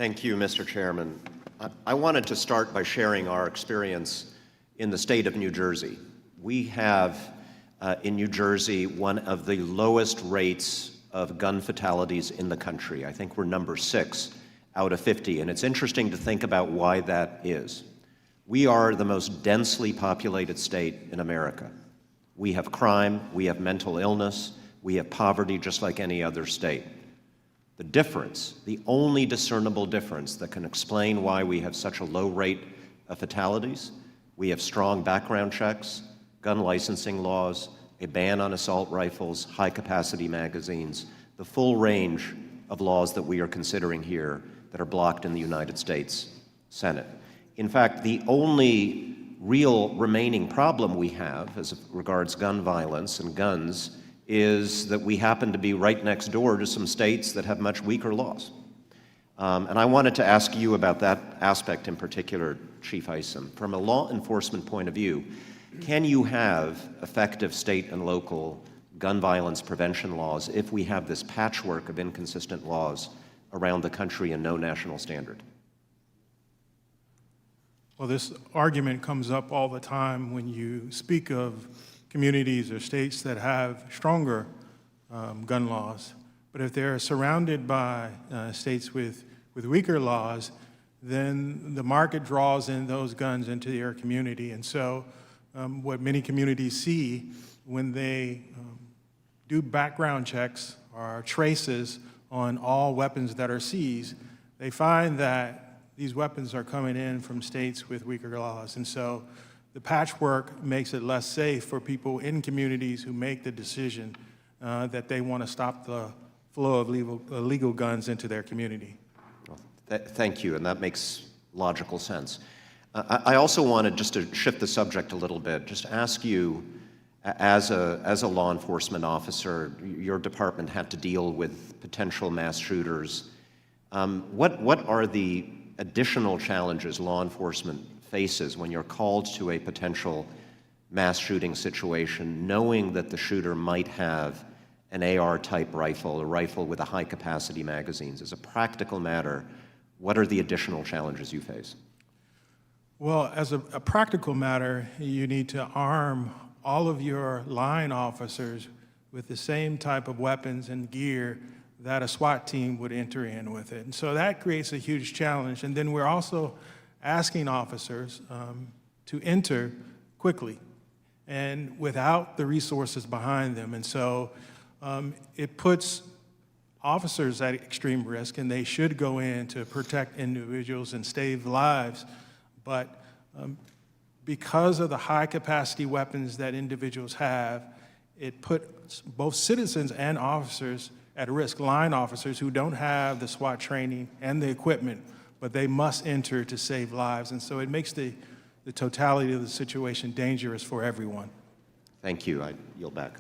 Thank you, Mr. Chairman. I wanted to start by sharing our experience in the state of New Jersey. We have in New Jersey one of the lowest rates of gun fatalities in the country. I think we're number 6 out of 50, and it's interesting to think about why that is. We are the most densely populated state in America. We have crime, we have mental illness, we have poverty just like any other state. The difference, the only discernible difference that can explain why we have such a low rate of fatalities, we have strong background checks, gun licensing laws, a ban on assault rifles, high-capacity magazines, the full range of laws that we are considering here that are blocked in the United States Senate. In fact, the only real remaining problem we have as regards gun violence and guns is that we happen to be right next door to some states that have much weaker laws. And I wanted to ask you about that aspect in particular, Chief Isom. From a law enforcement point of view, can you have effective state and local gun violence prevention laws if we have this patchwork of inconsistent laws around the country and no national standard? Well, this argument comes up all the time when you speak of communities or states that have stronger gun laws. But if they're surrounded by states with weaker laws, then the market draws in those guns into their community. And so what many communities see when they do background checks or traces on all weapons that are seized, they find that these weapons are coming in from states with weaker laws. And so the patchwork makes it less safe for people in communities who make the decision that they want to stop the flow of illegal guns into their community. Thank you, and that makes logical sense. I also wanted, just to shift the subject a little bit, just ask you, as a law enforcement officer, your department had to deal with potential mass shooters. What are the additional challenges law enforcement faces when you're called to a potential mass shooting situation, knowing that the shooter might have an AR-type rifle, a rifle with a high-capacity magazines? As a practical matter, what are the additional challenges you face? Well, as a practical matter, you need to arm all of your line officers with the same type of weapons and gear that a SWAT team would enter in with it. And so that creates a huge challenge. And then we're also asking officers to enter quickly and without the resources behind them. And so it puts officers at extreme risk, and they should go in to protect individuals and save lives. But because of the high capacity weapons that individuals have, it puts both citizens and officers at risk, line officers who don't have the SWAT training and the equipment, but they must enter to save lives. And so it makes the totality of the situation dangerous for everyone. Thank you. I yield back.